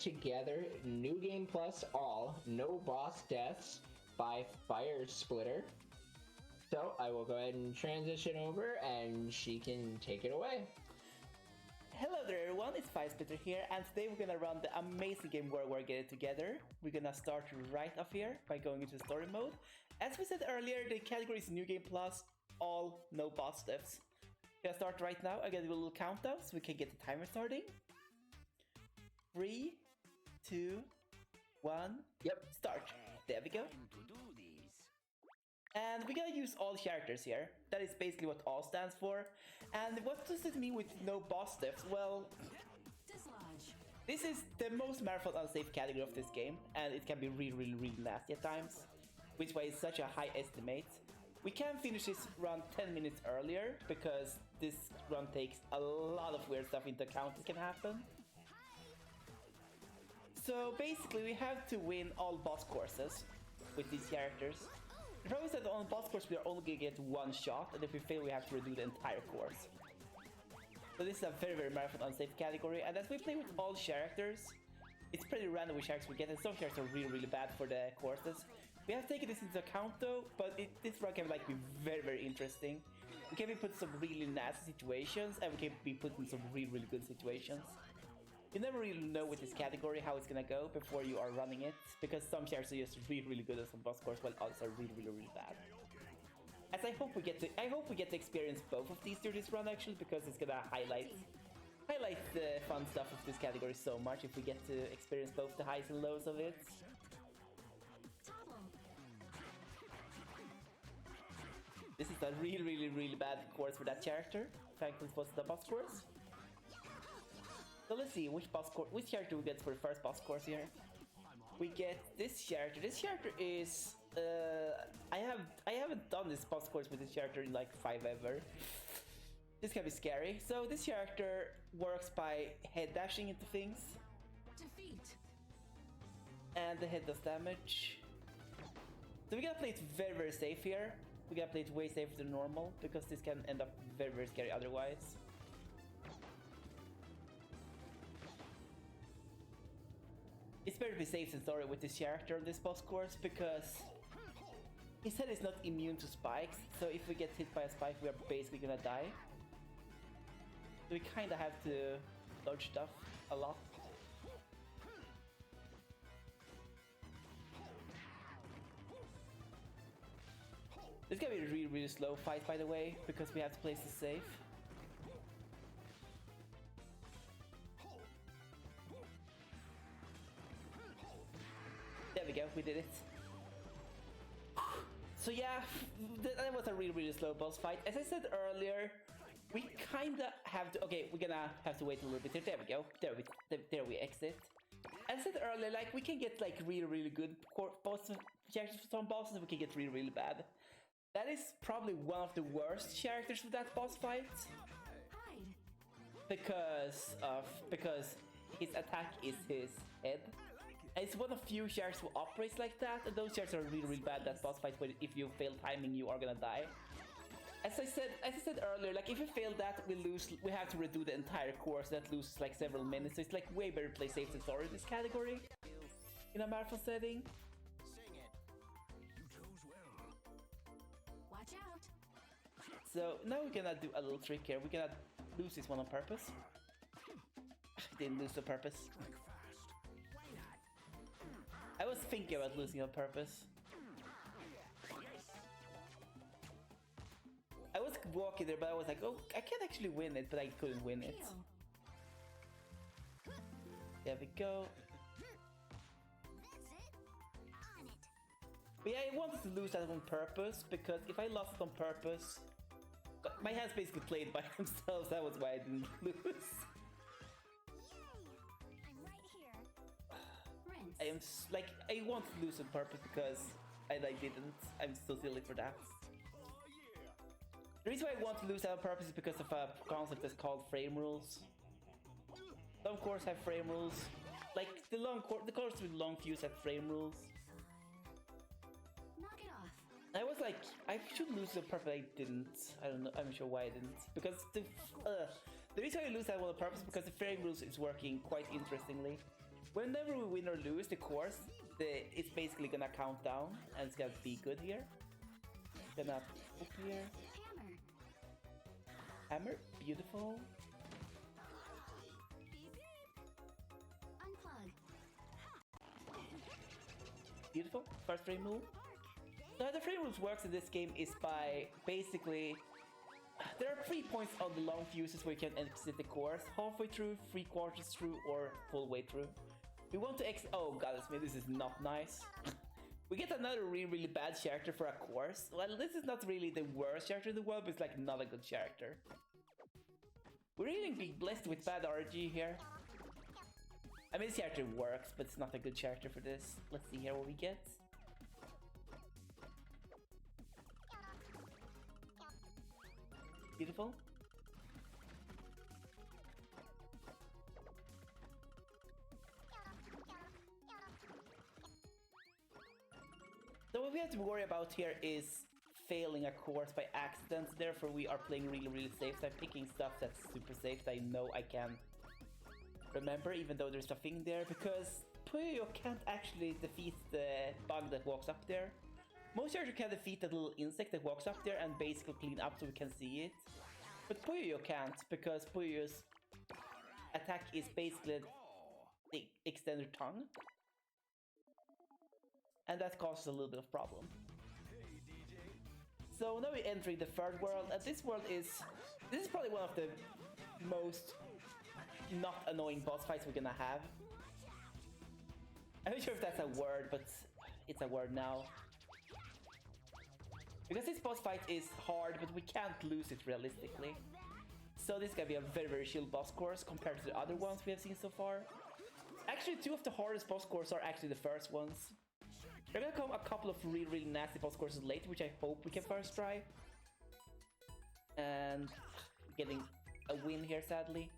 together New Game Plus All, No Boss Deaths by Firesplitter. So I will go ahead and transition over and she can take it away. Hello there everyone, it's Firesplitter here, and today we're gonna run the amazing game WarioWare Get It Together. We're gonna start right off here by going into story mode. As we said earlier, the category is New Game Plus, All, No Boss Deaths. We're gonna start right now. I got a little countdown so we can get the timer starting. 3, 2, 1, Yep. Start. There we go. And we're gonna use all characters here. That is basically what all stands for. And what does it mean with no boss deaths? Well, this is the most marathon unsafe category of this game, and it can be really nasty at times, which is why it's such a high estimate. We can finish this run 10 minutes earlier, because this run takes a lot of weird stuff into account that can happen. So basically we have to win all boss courses with these characters. The problem is that on boss course we are only going to get one shot, and if we fail we have to redo the entire course. So this is a very marathon unsafe category, and as we play with all characters, it's pretty random which characters we get, and some characters are really bad for the courses. We have taken this into account though, but this run can be very interesting. We can be put in some really nasty situations, and we can be put in some really good situations. You never really know with this category how it's gonna go before you are running it, because some characters are just really good at some boss course, while others are really bad. As I hope we get to experience both of these through this run actually, because it's gonna highlight the fun stuff of this category so much if we get to experience both the highs and lows of it. This is a really bad course for that character. Thankfully it was the boss course. So let's see which character we get for the first boss course here. We get this character. This character is I haven't done this boss course with this character in like 5 ever. This can be scary. So this character works by head dashing into things. Defeat. And the head does damage. So we gotta play it very safe here. We gotta play it way safer than normal, because this can end up very scary otherwise. It's better to be safe than sorry with this character on this boss course, because his head is not immune to spikes, so if we get hit by a spike we are basically gonna die. So we kinda have to dodge stuff a lot. This is gonna be a really slow fight, by the way, because we have to play this safe. There we go, we did it. So yeah, that was a really slow boss fight. As I said earlier, we kinda have to... Okay, we're gonna have to wait a little bit here. There we go. There we exit. As I said earlier, like, we can get like really good bosses, characters for some bosses, we can get really bad. That is probably one of the worst characters for that boss fight. Because his attack is his head. And it's one of few characters who operates like that, and those characters are really bad at boss fights, but if you fail timing you are gonna die. As I said earlier, like, if you fail that, we have to redo the entire course. That loses like several minutes, so it's like way better to play safe than sorry in this category in a marathon setting. Watch out. So now we're gonna do a little trick here. We're gonna lose this one on purpose. Didn't lose on purpose. I was thinking about losing on purpose. I was walking there, but I was like, oh, I can actually win it, but I couldn't win it. There we go. But yeah, I wanted to lose that on purpose, because if I lost it on purpose, my hands basically played by themselves. That was why I didn't lose. I want to lose on purpose because I didn't. I'm so silly for that. The reason why I want to lose on purpose is because of a concept that's called frame rules. Some courses have frame rules. Like the course with long fuse have frame rules. Knock it off. I was like, I should lose on purpose. I didn't. I don't know. I'm not sure why I didn't. Because the reason why I lose that one on purpose is because the frame rules is working quite interestingly. Whenever we win or lose the course, it's basically gonna count down and it's gonna be good here. Gonna up here. Hammer, beautiful. Beautiful, first frame move. So how the frame rules works in this game is by basically, there are 3 points on the long fuses where you can exit the course: halfway through, 3/4 through, or full way through. We want to exit. Oh god, this is not nice. We get another really bad character for a course. Well, this is not really the worst character in the world, but it's like not a good character. We're really being blessed with bad RG here. I mean, this character works, but it's not a good character for this. Let's see here what we get. Beautiful. So what we have to worry about here is failing a course by accident. Therefore, we are playing really safe. So I'm picking stuff that's super safe that I know I can remember, even though there's a thing there, because Puyo can't actually defeat the bug that walks up there. Most characters can defeat that little insect that walks up there and basically clean up so we can see it. But Puyo can't, because Puyo's attack is basically the extended tongue. And that causes a little bit of problem. So now we're entering the third world, and this is probably one of the most not annoying boss fights we're gonna have. I'm not sure if that's a word, but it's a word now. Because this boss fight is hard, but we can't lose it realistically. So this is gonna be a very chill boss course compared to the other ones we have seen so far. Actually, 2 of the hardest boss courses are actually the first ones. There are gonna come a couple of really nasty boss courses later, which I hope we can first try. And getting a win here, sadly.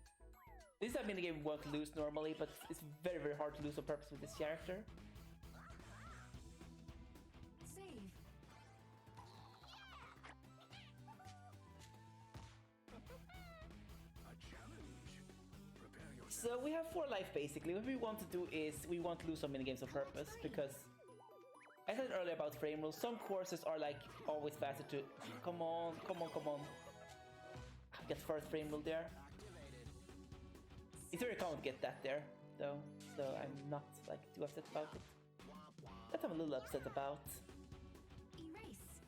This is a minigame we won't lose normally, but it's very hard to lose on purpose with this character. Save. So we have 4 life basically. What we want to do is we want to lose some minigames on purpose, because I said earlier about frame rules, some courses are like always faster to... Come on. Get first frame rule there. It's very common to get that there, though, so I'm not like too upset about it. That I'm a little upset about. Erase.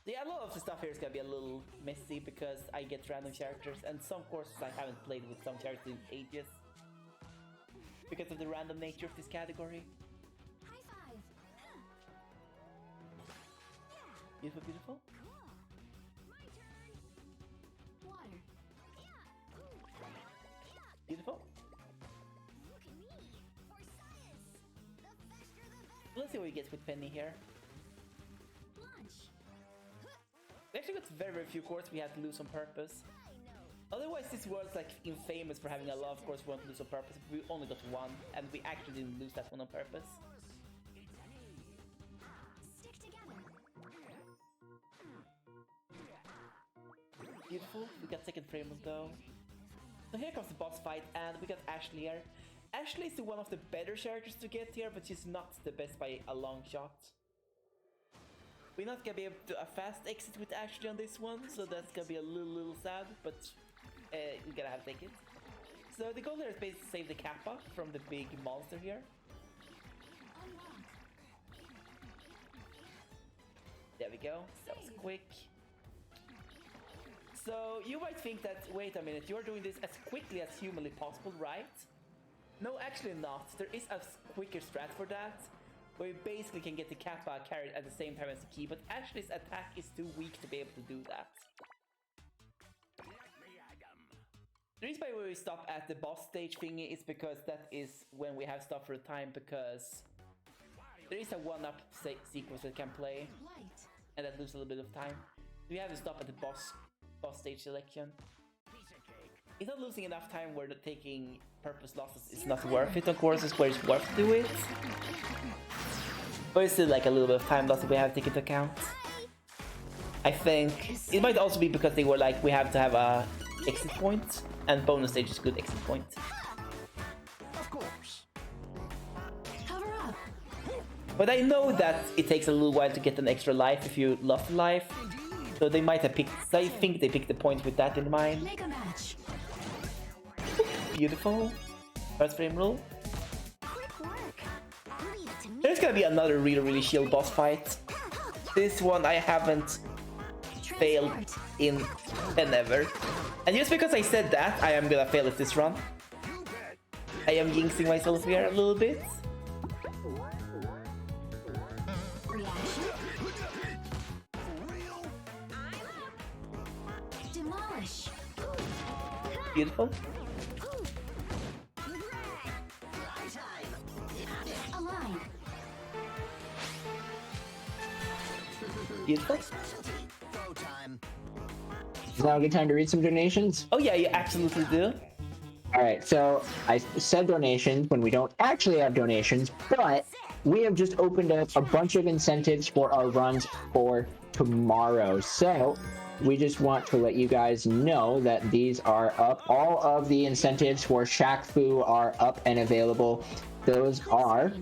Yeah, a lot of the stuff here is gonna be a little messy because I get random characters, and some courses I haven't played with some characters in ages because of the random nature of this category. High five. Beautiful. My turn. Water. Beautiful. Look at me. For science. The faster the better. Let's see what we get with Penny here. Launch. We actually got very few courses we had to lose on purpose. Otherwise, this world's like infamous for having a lot of courses we want to lose on purpose. We only got 1, and we actually didn't lose that one on purpose. Stick together. Beautiful. We got second frame though. So here comes the boss fight, and we got Ashley here. Ashley is one of the better characters to get here, but she's not the best by a long shot. We're not gonna be able to do a fast exit with Ashley on this one, so that's gonna be a little sad, but we're gonna have to take it. So the goal here is basically to save the Kappa from the big monster here. Unlock. There we go. That was quick. So you might think that, wait a minute, you're doing this as quickly as humanly possible, right? No, actually not. There is a quicker strat for that, where you basically can get the Kappa carried at the same time as the key, but Ashley's attack is too weak to be able to do that. The reason why we stop at the boss stage thingy is because that is when we have stuff for a time, because there is a one-up sequence that can play, Light. and that loses a little bit of time. We have to stop at the boss stage selection. It's not losing enough time where taking purpose losses is not worth it on courses where it's worth to do it. But it's still like a little bit of time loss that we have to take into account. I think it might also be because they were like, we have to have a exit point, and bonus stage is good exit point. Of course. Cover up. But I know that it takes a little while to get an extra life if you lost a life. So they might have picked, I think they picked the point with that in mind. Make a match. Beautiful. First frame rule. Quick work. Leave it to me. There's gonna be another really chill boss fight. This one I haven't failed in ever. And just because I said that, I am gonna fail at this run. I am jinxing myself here a little bit. Reaction. Demolish. Beautiful. Align. Beautiful. Go time. Is now a good time to read some donations? Oh yeah, you absolutely do. Alright, so I said donations when we don't actually have donations, but we have just opened up a bunch of incentives for our runs for tomorrow. So we just want to let you guys know that these are up. All of the incentives for Shaq Fu are up and available. Those are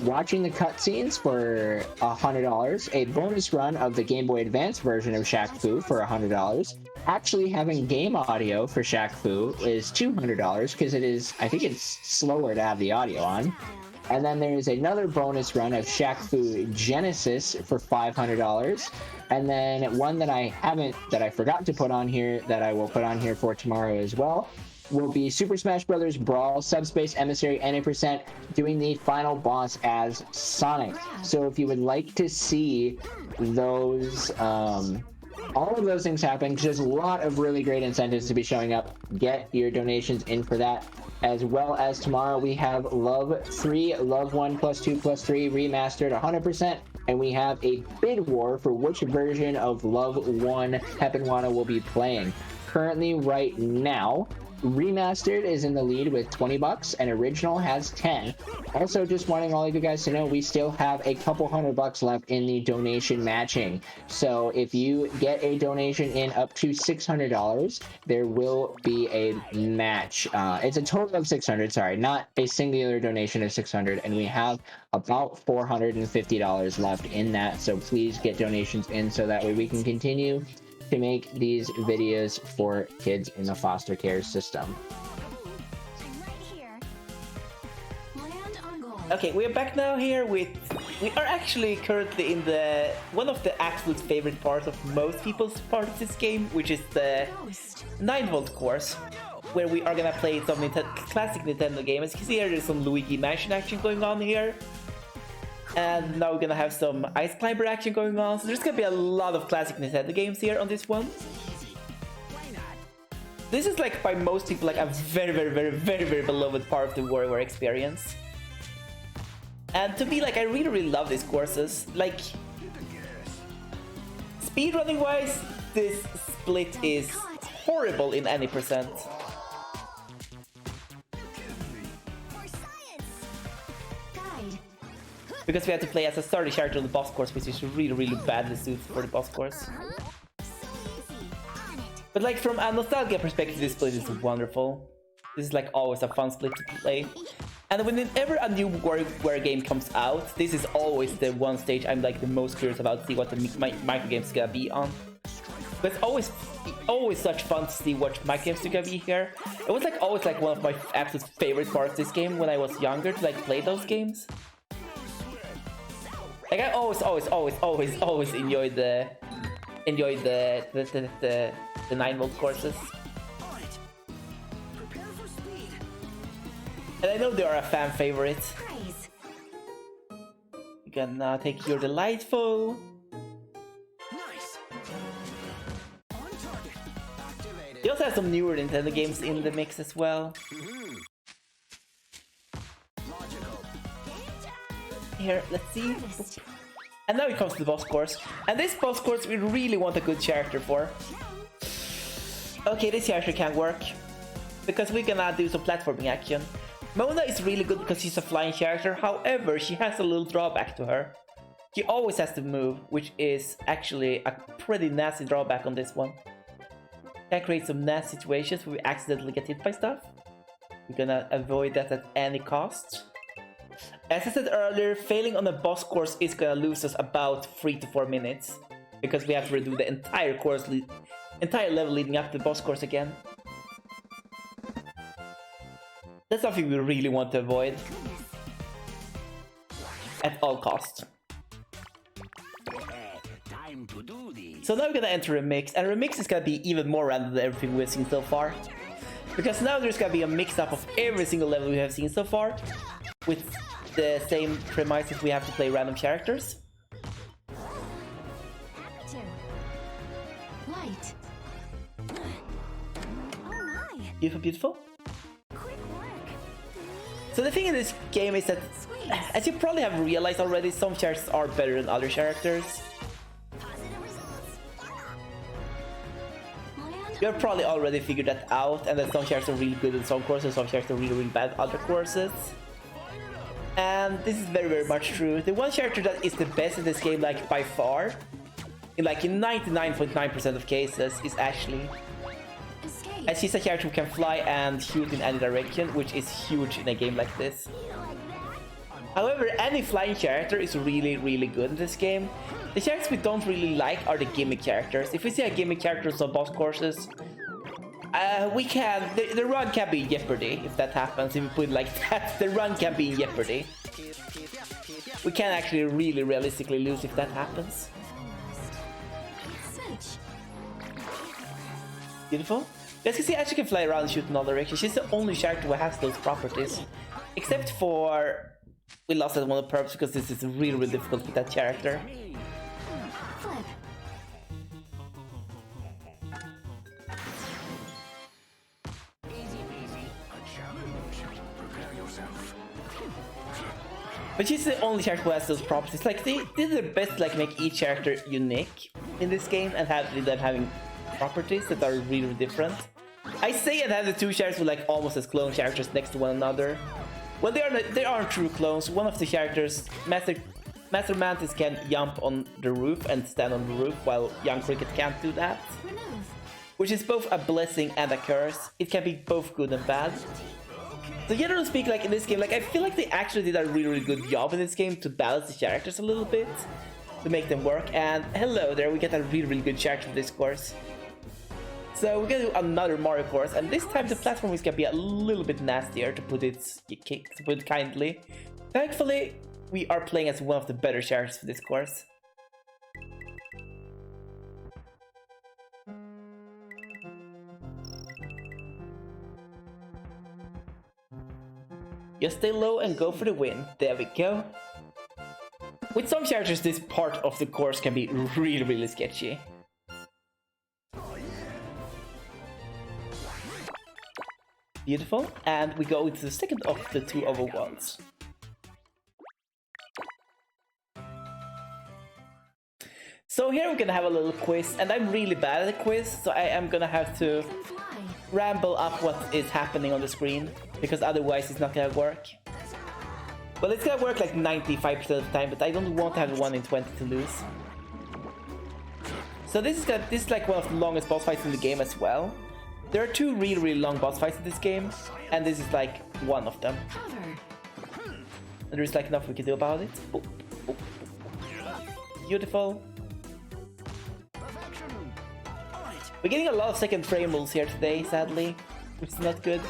watching the cutscenes for $100, a bonus run of the Game Boy Advance version of Shaq Fu for $100, actually having game audio for Shaq Fu is $200 because it is, I think it's slower to have the audio on. And then there's another bonus run of Shaq Fu Genesis for $500. And then one that I forgot to put on here that I will put on here for tomorrow as well will be Super Smash Bros. Brawl, Subspace Emissary, NA% doing the final boss as Sonic. So if you would like to see those, all of those things happen, because there's a lot of really great incentives to be showing up, get your donations in for that. As well as tomorrow we have Love 3, Love 1 plus 2 plus 3 remastered 100%. And we have a bid war for which version of Love 1 Heppenwana will be playing. Currently, right now, Remastered is in the lead with $20 and Original has 10. Also, just wanting all of you guys to know, we still have a couple $100 left in the donation matching. So if you get a donation in up to $600, there will be a match. It's a total of $600, sorry, not a singular donation of $600, and we have about $450 left in that. So please get donations in so that way we can continue to make these videos for kids in the foster care system. Right here. Land on goal. Okay, we're back now here with... We are actually currently in the... one of the absolute favorite parts of most people's part of this game, which is the Ghost. 9-volt course, where we are gonna play some classic Nintendo games. You can see here there's some Luigi Mansion action going on here. And now we're gonna have some Ice Climber action going on. So there's gonna be a lot of classic Nintendo games here on this one. This is like by most people like a very beloved part of the WarioWare experience. And to me, like, I really love these courses. Like, speedrunning wise, this split is horrible in any percent. For science. Guide. Because we have to play as a starter character on the boss course, which is really badly suited for the boss course. So easy. On it. But like from a nostalgia perspective, this split is wonderful. This is like always a fun split to play. And whenever a new WarioWare game comes out, this is always the one stage I'm like the most curious about to see what the micro game's gonna be on. But it's always such fun to see what micro games are gonna be here. It was like always like one of my absolute favorite parts of this game when I was younger to like play those games. Like I always enjoyed the 9-volt courses. And I know they are a fan favorite. Praise. You can now take your delightful. Nice. On target. Activated. They also have some newer Nintendo games in the mix as well. Logical. Here, let's see. And now it comes to the boss course. And this boss course we really want a good character for. Okay, this character can work. Because we're gonna do some platforming action. Mona is really good because she's a flying character, however, she has a little drawback to her. She always has to move, which is actually a pretty nasty drawback on this one. Can create some nasty situations where we accidentally get hit by stuff. We're gonna avoid that at any cost. As I said earlier, failing on a boss course is gonna lose us about 3 to 4 minutes. Because we have to redo the entire course, entire level leading up to the boss course again. That's something we really want to avoid. At all costs. Time to do this. So now we're gonna enter Remix, and Remix is gonna be even more random than everything we've seen so far. Because now there's gonna be a mix-up of every single level we have seen so far, with the same premise that we have to play random characters. Happy to. Light. Oh my. Beautiful, beautiful. Quick work. So the thing in this game is that, as you probably have realized already, some characters are better than other characters. Positive results. Land. You've probably already figured that out, and that some characters are really good in some courses, some characters are really, really bad at other courses. And this is very, very much true. The one character that is the best in this game, like by far, in 99.9% of cases, is Ashley. Escape. As she's a character who can fly and shoot in any direction, which is huge in a game like this. You like that? However, any flying character is really, really good in this game. The characters we don't really like are the gimmick characters. If we see a gimmick character on some boss courses, we can... The run can be in jeopardy if that happens, if we put it like that. The run can be in jeopardy. We can actually really realistically lose if that happens. Switch. Beautiful. As you can see, Ashley can fly around and shoot in all directions. She's the only character who has those properties. Except for... We lost that one on purpose because this is really, really difficult with that character. Flip. Easy peasy. A challenge. Prepare yourself. But she's the only character who has those properties. Like, they did their best to like make each character unique in this game and have them having properties that are really, really different. I say and have the two characters with like almost as clone characters next to one another. Well, they aren't true clones. One of the characters, Master Mantis, can jump on the roof and stand on the roof, while Young Cricket can't do that. Remove. Which is both a blessing and a curse. It can be both good and bad. So generally speaking, like in this game, like I feel like they actually did a really, really good job in this game to balance the characters a little bit, to make them work. And hello there, we get a really, really good character for this course. So we're gonna do another Mario course, and this time the platform is gonna be a little bit nastier, to put it kindly. Thankfully, we are playing as one of the better characters for this course. Just stay low and go for the win. There we go. With some characters, this part of the course can be really, really sketchy. Beautiful, and we go into the second of the two overworlds. So here we're gonna have a little quiz, and I'm really bad at the quiz, so I am gonna have to Can fly. ramble up what is happening on the screen, because otherwise it's not gonna work. Well, it's gonna work like 95% of the time, but I don't want to have 1 in 20 to lose. So this is like one of the longest boss fights in the game as well. There are 2 really, really long boss fights in this game, and this is like one of them. Cover. And there's like nothing we can do about it. Boop, boop, boop. Beautiful. We're getting a lot of second frame rules here today, sadly, which is not good.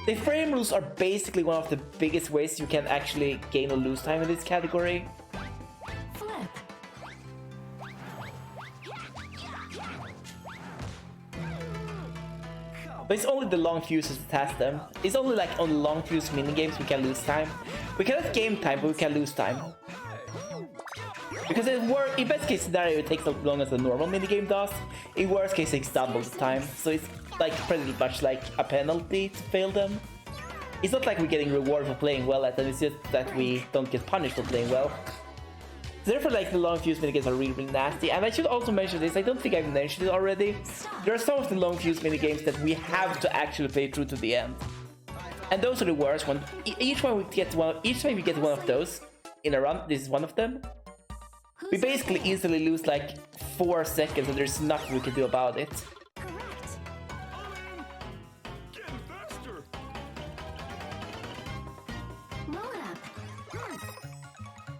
The frame rules are basically one of the biggest ways you can actually gain or lose time in this category. Flip. But it's only the long fuses that has them. It's only like on the long fuse minigames we can lose time. We cannot game time, but we can lose time. Because in best case scenario it takes as long as a normal minigame does. In worst case it takes double the time. So it's like pretty much like a penalty to fail them. It's not like we're getting rewarded for playing well at them, it's just that we don't get punished for playing well. Therefore, like, the long fuse minigames are really, really nasty. And I should also mention this, I don't think I've mentioned it already. There are some of the long fuse minigames that we have to actually play through to the end. And those are the worst ones. Each time we get one of those in a run, this is one of them. We basically easily lose like 4 seconds and there's nothing we can do about it. Correct.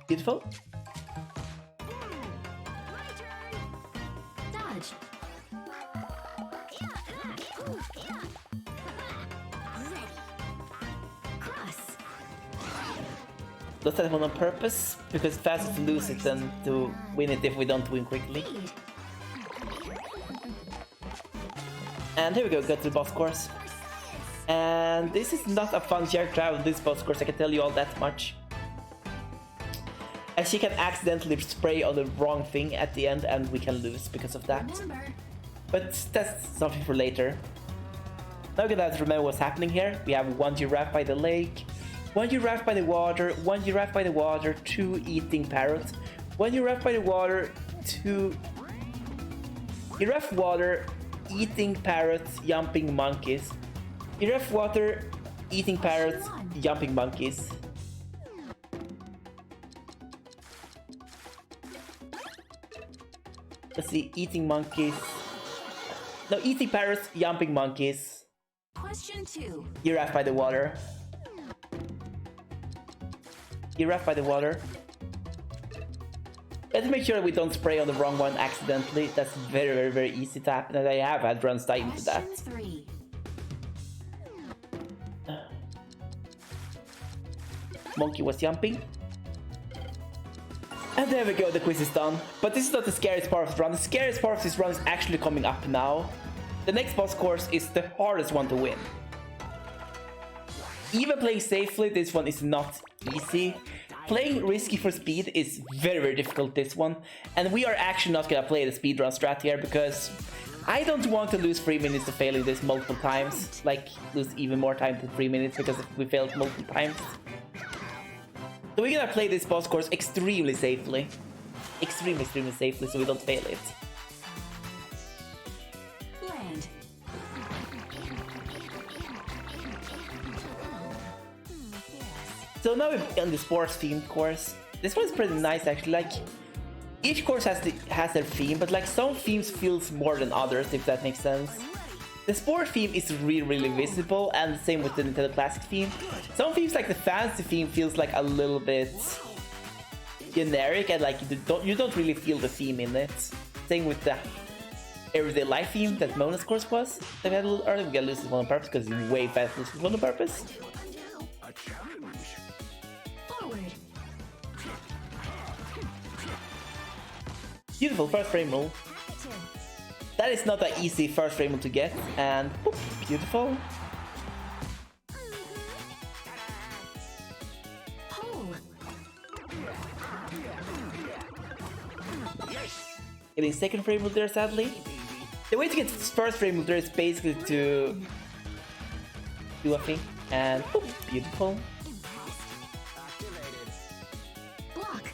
Beautiful. Dodge. Ready. Cross. Lost that one on purpose, because it's faster to lose it than to win it if we don't win quickly. Lead. And here we go, got to the boss course. And this is not a fun character to have on this boss course, I can tell you all that much. As she can accidentally spray on the wrong thing at the end and we can lose because of that. Remember. But that's something for later. Now we're gonna have to remember what's happening here. We have one giraffe by the lake, one giraffe by the water, one giraffe by the water, two eating parrots, one giraffe by the water, two giraffe water, eating parrots, jumping monkeys. Giraffe water, eating parrots, jumping monkeys. Let's see, eating monkeys. No, eating parrots, jumping monkeys. Question 2. Giraffe by the water. Giraffe by the water. Let's make sure we don't spray on the wrong one accidentally. That's very easy to happen, and I have had runs die into that. Question 3. Monkey was jumping. And there we go, the quiz is done. But this is not the scariest part of the run. The scariest part of this run is actually coming up now. The next boss course is the hardest one to win. Even playing safely, this one is not easy. Playing risky for speed is very difficult, this one. And we are actually not gonna play the speedrun strat here because I don't want to lose 3 minutes to failing this multiple times. Like, lose even more time than 3 minutes because we failed multiple times. So we're gonna play this boss course extremely safely. Extremely safely so we don't fail it. Land. So now we've done the sports themed course. This one's pretty nice actually. Like, each course has their theme, but like some themes feels more than others, if that makes sense. The sport theme is really visible, and the same with the Nintendo Classic theme. Some themes like the fantasy theme feels like a little bit generic, and like you don't really feel the theme in it. Same with the everyday life theme that Mona's course was that we had a little earlier. We gotta lose this one on purpose because it's way faster to lose this one on purpose. A challenge. Forward. Beautiful first frame roll. Active. That is not an easy first frame roll to get, and whoop, beautiful. Hole. Getting second frame roll there, sadly. The way to get first frame roll there is basically to do a thing, and whoop, beautiful. Block.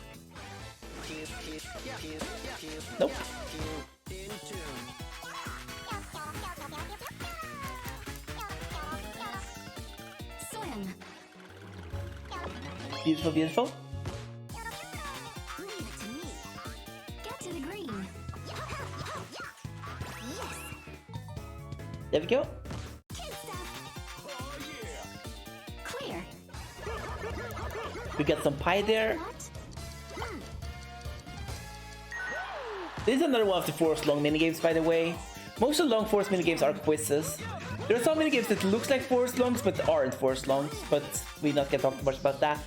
Nope. Swim. Beautiful. Leave it to me. Get to the green. Yes. There we go. Kid stuff. Clear. We got some pie there. What? This is another one of the forced long minigames, by the way. Most of the long forced minigames are quizzes. There are some minigames that looks like forced longs, but aren't forced longs, but we're not gonna talk too much about that.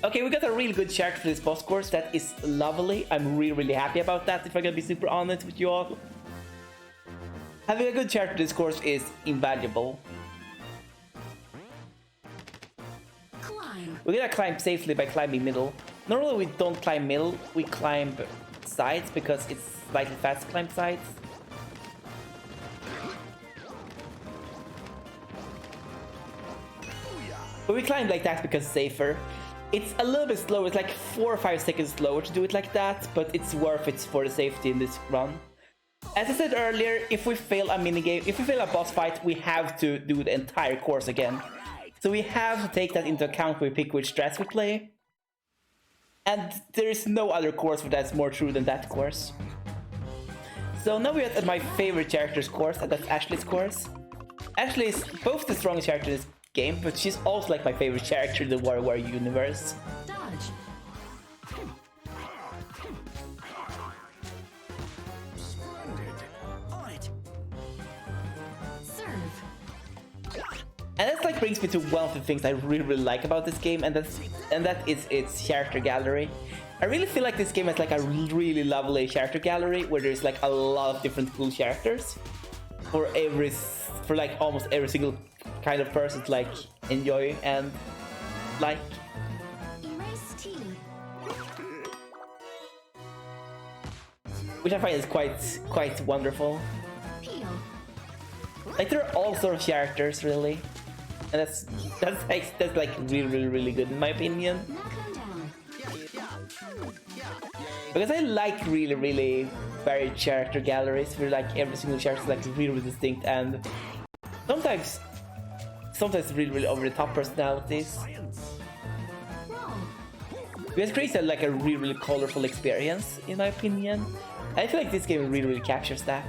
Okay, we got a really good character for this boss course. That is lovely. I'm really happy about that, if I'm gonna be super honest with you all. Having a good character for this course is invaluable. Climb. We're gonna climb safely by climbing middle. Normally we don't climb middle, we climb sides because it's slightly faster to climb sides. But we climb like that because it's safer. It's a little bit slower, it's like 4 or 5 seconds slower to do it like that, but it's worth it for the safety in this run. As I said earlier, if we fail a minigame, if we fail a boss fight, we have to do the entire course again. So we have to take that into account when we pick which strats we play. And there is no other course that's more true than that course. So now we're at my favorite character's course, and that's Ashley's course. Ashley is both the strongest character in this game, but she's also like my favorite character in the WarioWare universe. Dodge. And that's like brings me to one of the things I really like about this game, and that is its character gallery. I really feel like this game has like a really lovely character gallery where there's like a lot of different cool characters for like almost every single kind of person to like enjoy and like. Erase T. Which I find is quite wonderful. Peel. Like there are all sort of characters really, and that's like really good in my opinion. Knock them down. Because I like really varied character galleries where like every single character is like really distinct and sometimes really over the top personalities. Roll. Because creates like a really colorful experience in my opinion. I feel like this game really captures that.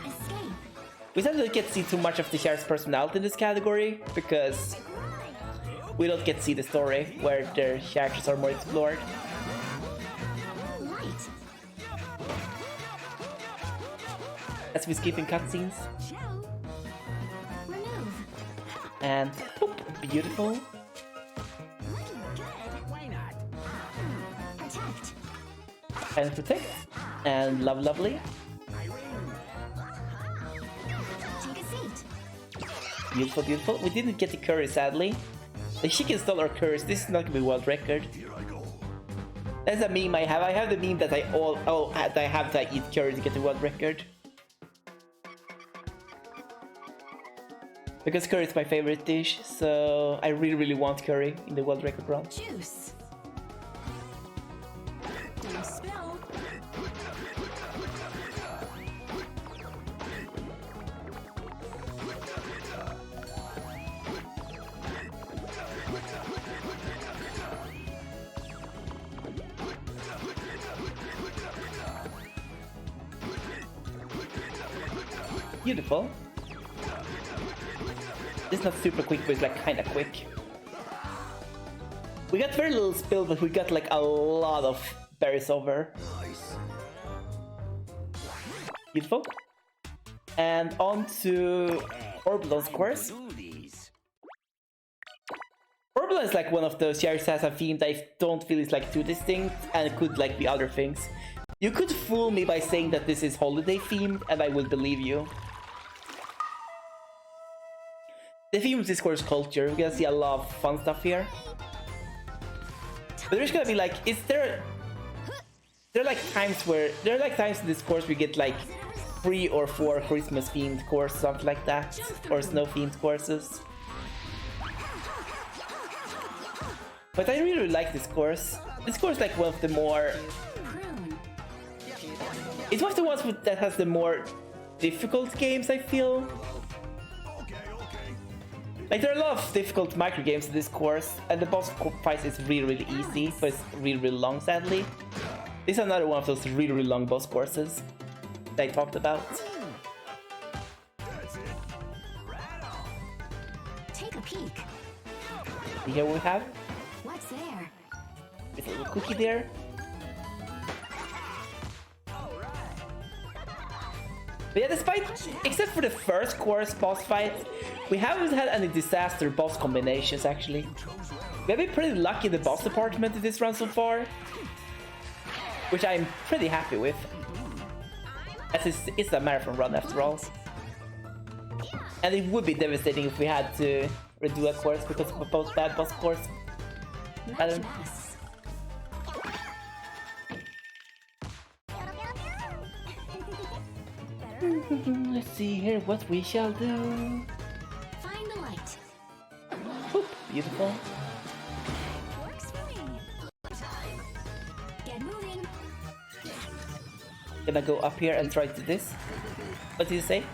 Escape. We sometimes don't get to see too much of the character's personality in this category because we don't get to see the story where their characters are more explored. Light. As we skip in cutscenes. Show. Remove. And boop, beautiful. Looking good. Why not? Protect. And protect. And lovely. Take a seat. Beautiful. We didn't get the curry sadly. Like she can stall our curries. This is not gonna be world record. That's a meme I have. I have the meme that I have to eat curry to get the world record. Because curry is my favorite dish, so I really want curry in the world record run. Juice. Don't spill. Beautiful. It's not super quick, but it's like kinda quick. We got very little spill, but we got like a lot of berries over. Beautiful. And on to Orbital's course. Orbital is like one of those characters that has a theme that I don't feel is like too distinct and it could like be other things. You could fool me by saying that this is holiday themed and I will believe you. The theme of this course is culture. We're gonna see a lot of fun stuff here. But there's gonna be like, there are like times in this course we get like 3 or 4 Christmas themed courses, something like that, or snow themed courses. But I really like this course. This course is like one of the more. Prune. It's one of the ones that has the more difficult games, I feel. Like there are a lot of difficult micro games in this course, and the boss fight is really easy, but it's really long, sadly. This is another one of those really long boss courses that I talked about. Take a peek. Here we have What's there? this little cookie there. But yeah, except for the first course boss fight, we haven't had any disaster boss combinations actually. We have been pretty lucky in the boss department in this run so far, which I'm pretty happy with, as it's a marathon run after all. And it would be devastating if we had to redo a course because of a bad boss course. I don't. Mess. Let's see here what we shall do. Find the light. Boop, beautiful. Works for me. Get moving. Gonna go up here and try to do this. What did you say?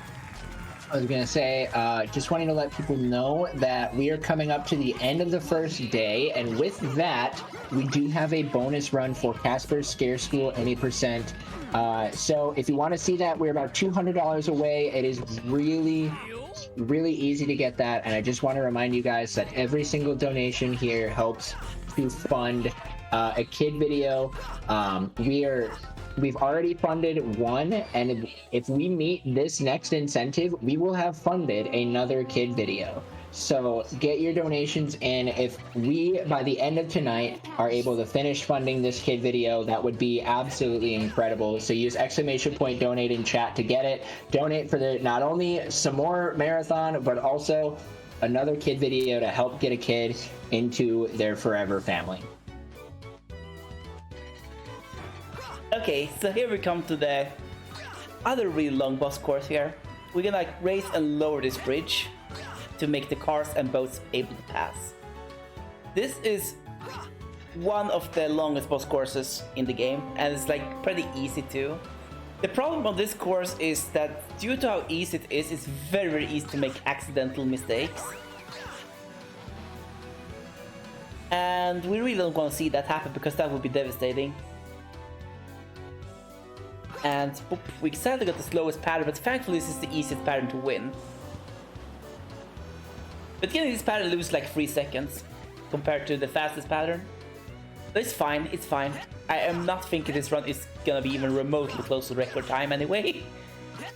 I was gonna say, just wanting to let people know that we are coming up to the end of the first day, and with that, we do have a bonus run for Casper's Scare School any percent. So if you want to see that, we're about $200 away. It is really easy to get that, and I just want to remind you guys that every single donation here helps to fund a kid video. We've already funded one, and if we meet this next incentive, we will have funded another kid video. So get your donations in. If we, by the end of tonight, are able to finish funding this kid video, that would be absolutely incredible. So use !donate in chat to get it. Donate for the not only some more marathon, but also another kid video to help get a kid into their forever family. Okay, so here we come to the other really long boss course here. We're gonna like raise and lower this bridge to make the cars and boats able to pass. This is one of the longest boss courses in the game, and it's like pretty easy too. The problem on this course is that due to how easy it is, it's very easy to make accidental mistakes. And we really don't want to see that happen because that would be devastating. And boop, we sadly got the slowest pattern, but thankfully this is the easiest pattern to win. But getting this pattern loses like 3 seconds compared to the fastest pattern. But it's fine, it's fine. I am not thinking this run is gonna be even remotely close to record time anyway.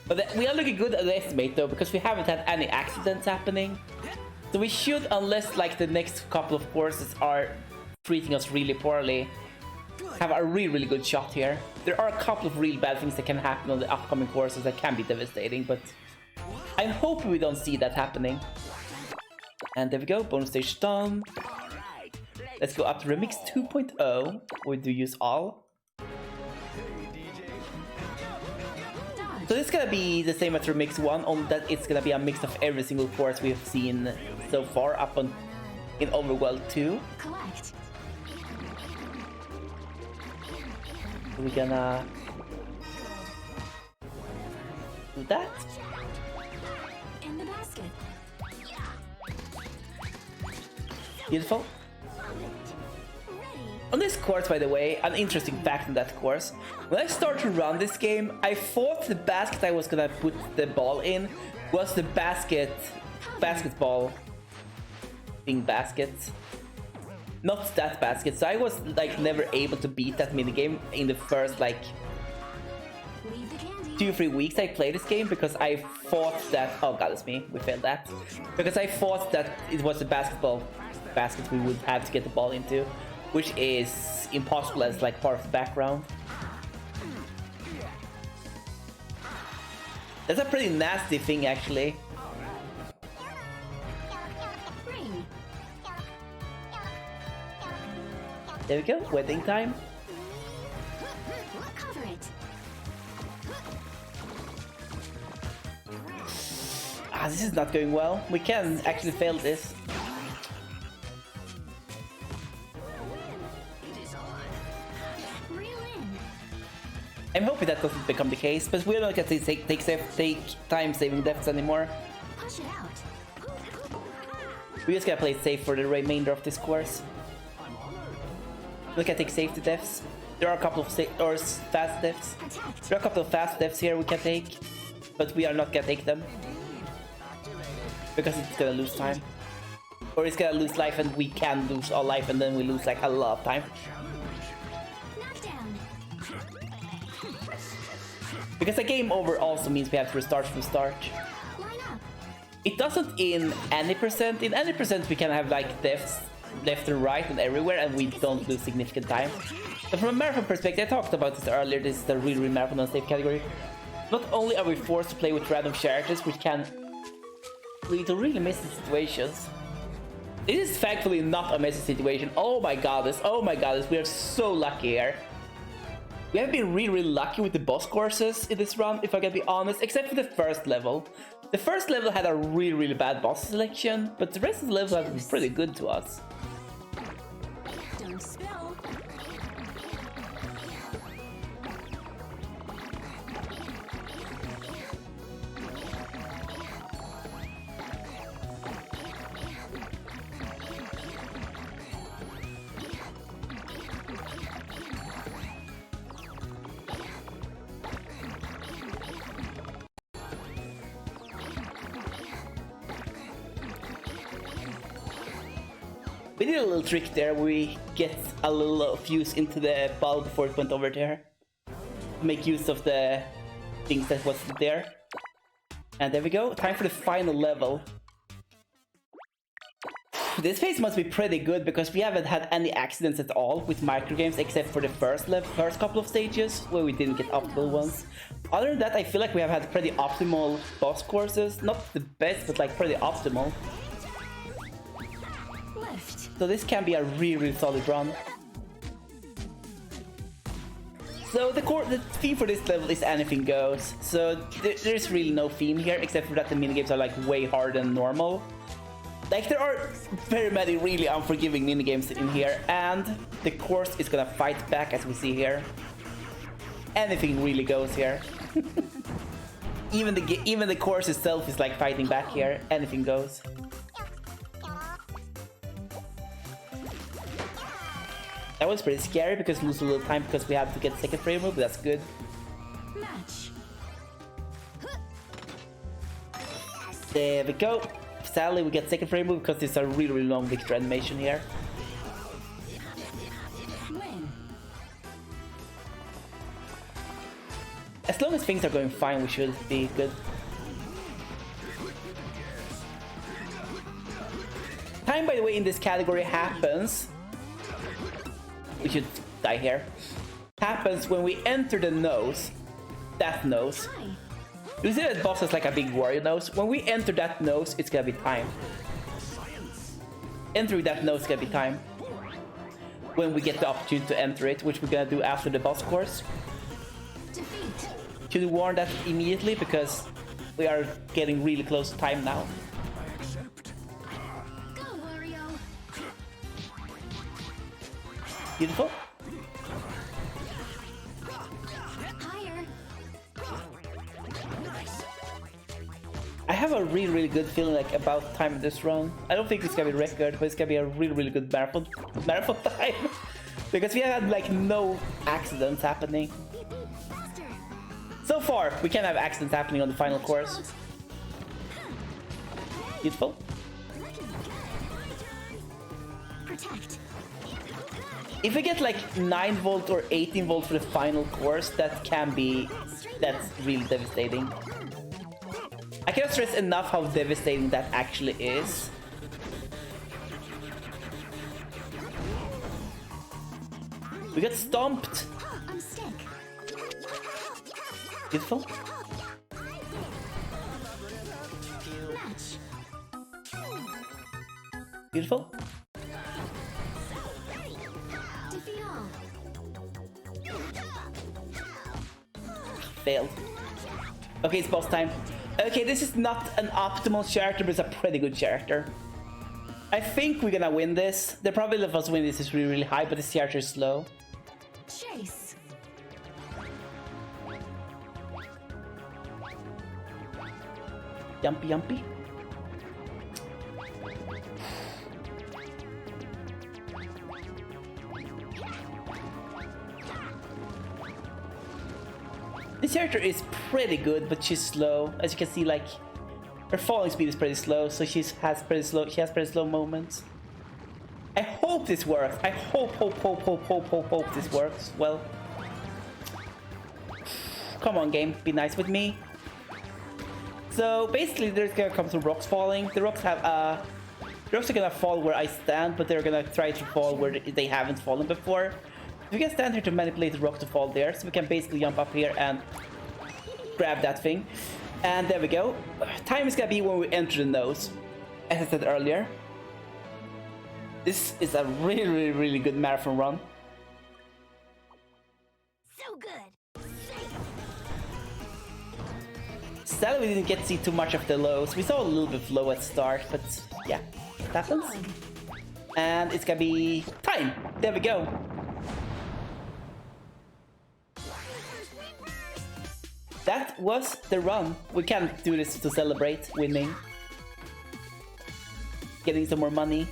But we are looking good at the estimate though, because we haven't had any accidents happening. So we should, unless like the next couple of courses are treating us really poorly, have a really good shot here. There are a couple of real bad things that can happen on the upcoming courses that can be devastating, but I'm hoping we don't see that happening. And there we go, bonus stage done. Let's go up to Remix 2.0. We do use all. So this is gonna be the same as Remix 1, only that it's gonna be a mix of every single course we have seen so far up on in Overworld 2. Collect. We're gonna do that. In the basket. Beautiful. Ready. On this course, by the way, an interesting fact on that course. When I started to run this game, I thought the basket I was gonna put the ball in was the basketball thing basket. Not that basket, so I was like never able to beat that minigame in the first like Leave the candy. 2-3 weeks I played this game because I thought that, oh god, it's me, we failed that. Because I thought that it was the basketball basket we would have to get the ball into, which is impossible as like part of the background. That's a pretty nasty thing actually. Ring. There we go, wedding time. Cover it. Ah, this is not going well. We can actually fail this. Reel in. I'm hoping that doesn't become the case, but we're not gonna take time saving deaths anymore. Push it out. We're just gonna play it safe for the remainder of this course. Look at take safety deaths. There are a couple of fast deaths. Attacked. There are a couple of fast deaths here we can take, but we are not gonna take them because it's gonna lose time, or it's gonna lose life, and we can lose all life, and then we lose like a lot of time. Knockdown. Because a game over also means we have to restart from the start. Line up. It doesn't in any percent. In any percent we can have like deaths left and right and everywhere, and we don't lose significant time. But from a marathon perspective, I talked about this earlier, this is the real marathon unsafe category. Not only are we forced to play with random characters, which can lead to really messy situations. This is thankfully not a messy situation. Oh my goddess, we are so lucky here. We have been really lucky with the boss courses in this run, if I can be honest, except for the first level. The first level had a really bad boss selection, but the rest of the levels have been pretty good to us. Don't spill. We did a little trick there, we get a little fuse into the ball before it went over there. Make use of the things that was there. And there we go, time for the final level. This phase must be pretty good because we haven't had any accidents at all with microgames except for the first couple of stages where we didn't get optimal ones. Other than that, I feel like we have had pretty optimal boss courses. Not the best, but like pretty optimal. Left. So this can be a really solid run. So the theme for this level is anything goes. So there's really no theme here except for that the minigames are like way harder than normal. Like there are very many really unforgiving minigames in here, and the course is gonna fight back as we see here. Anything really goes here. Even the course itself is like fighting back here. Anything goes. That was pretty scary because we lose a little time because we have to get second frame move, but that's good. Match. There we go. Sadly, we get second frame move because it's a really long victory animation here. Win. As long as things are going fine, we should be good. Time, by the way, in this category happens... We should die here. Happens when we enter the nose. That nose. Hi. You see that boss has like a big warrior nose? When we enter that nose, it's gonna be time. Entering that nose is gonna be time. When we get the opportunity to enter it, which we're gonna do after the boss course. Defeat. Should we warn that immediately because we are getting really close to time now. Go, Wario. Beautiful. Higher. I have a really good feeling like about time in this run. I don't think it's gonna be record, but it's gonna be a really good marathon time. Because we have had like no accidents happening. Faster. So far, we can't have accidents happening on the final course. Beautiful. Protect. If we get like 9 volt or 18 volt for the final course, that's really devastating. I cannot stress enough how devastating that actually is. We got stomped. I'm stick. Beautiful. Match. Beautiful. Defeat all. Failed. Okay, it's boss time. Okay, this is not an optimal character, but it's a pretty good character. I think we're gonna win this. The probability of us winning this is really high, but this character is slow. Chase. Yumpy. This character is pretty good, but she's slow. As you can see, like her falling speed is pretty slow, so she has pretty slow moments. I hope this works. I hope this works. Well, come on, game, be nice with me. So basically, there's gonna come some rocks falling. The rocks are gonna fall where I stand, but they're gonna try to fall where they haven't fallen before. We can stand here to manipulate the rock to fall there, so we can basically jump up here and grab that thing. And there we go. Time is gonna be when we enter the nose, as I said earlier. This is a really good marathon run. So good. Sadly, we didn't get to see too much of the lows. We saw a little bit of low at start, but yeah, it happens. And it's gonna be time. There we go. That was the run. We can't do this to celebrate winning. Getting some more money.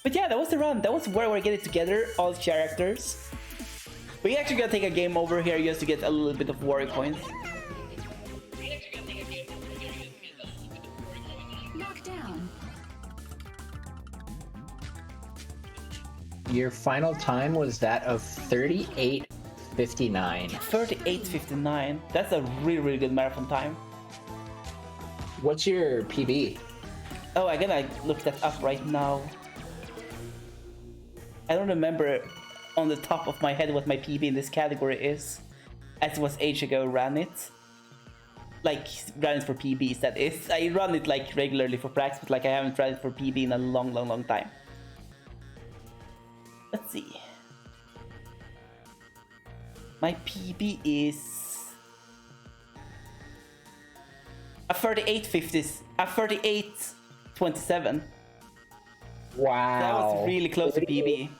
But yeah, that was the run. That was where we're getting together, all characters. We're actually gonna take a game over here just to get a little bit of warrior points. Knock down. Your final time was that of 38:59. 38:59. That's a really good marathon time. What's your PB? Oh, I'm gonna look that up right now. I don't remember on the top of my head what my PB in this category is, as it was age ago ran it. Like, ran it for PBs, that is. I run it like regularly for practice, but like I haven't run it for PB in a long time. Let's see. My PB is a 38.50s, a 38.27. Wow. That was really close to PB.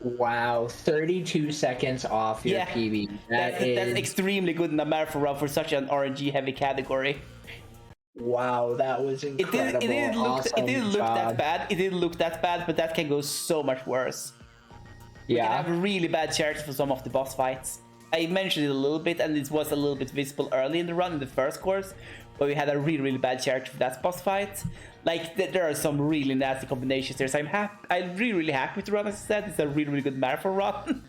Wow, 32 seconds off your PB. That's extremely good in a marathon run for such an RNG heavy category. Wow, that was incredible. It didn't look that bad. It didn't look that bad, but that can go so much worse. We can have really bad charges for some of the boss fights. I mentioned it a little bit, and it was a little bit visible early in the run in the first course, where we had a really bad charge for that boss fight. Like, there are some really nasty combinations there, so I'm really happy with the run. As I said, it's a really good marathon run.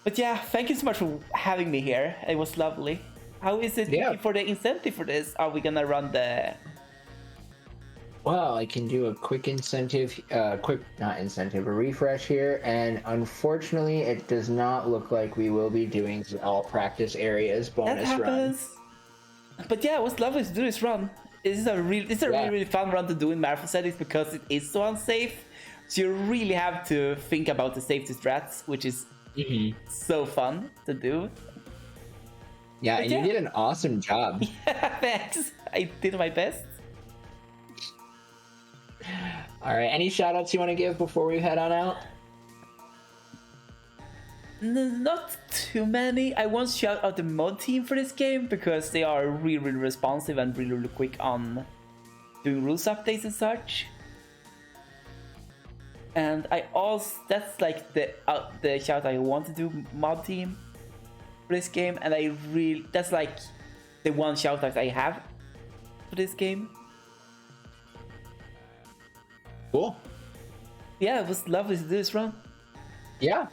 But yeah, thank you so much for having me here. It was lovely. How is it for the incentive for this? Are we gonna run the... Well, I can do a quick incentive, a refresh here, and unfortunately it does not look like we will be doing the all practice areas bonus run. But yeah, it was lovely to do this run. This is a really fun run to do in marathon settings because it is so unsafe. So you really have to think about the safety strats, which is so fun to do. Yeah, and you did an awesome job. Yeah, thanks. I did my best. All right, any shout outs you want to give before we head on out? Not too many. I want to shout out the mod team for this game because they are really responsive and really quick on doing rules updates and such. And I also, that's like the shout I want to do, mod team for this game, and that's like the one shout out I have for this game. Cool. Yeah, it was lovely to do this run. Yeah,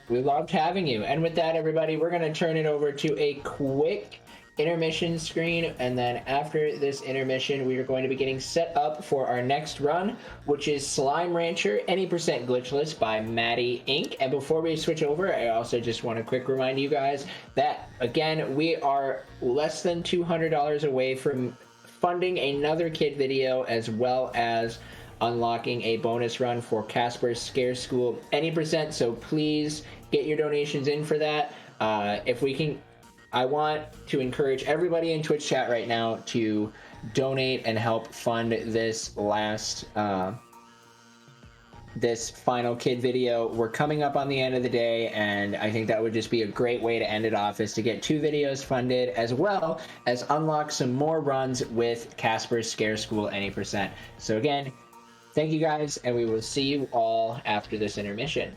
we loved having you. And with that, everybody, we're going to turn it over to a quick intermission screen, and then after this intermission we are going to be getting set up for our next run, which is Slime Rancher Any Percent Glitchless by Maddie Inc. And before we switch over, I also just want to quick remind you guys that again we are less than $200 away from funding another kid video, as well as unlocking a bonus run for Casper's Scare School Any Percent. So please get your donations in for that. If we can, I want to encourage everybody in Twitch chat right now to donate and help fund this last, this final kid video. We're coming up on the end of the day, and I think that would just be a great way to end it off, is to get 2 videos funded, as well as unlock some more runs with Casper's Scare School Any Percent. So again, thank you guys, and we will see you all after this intermission.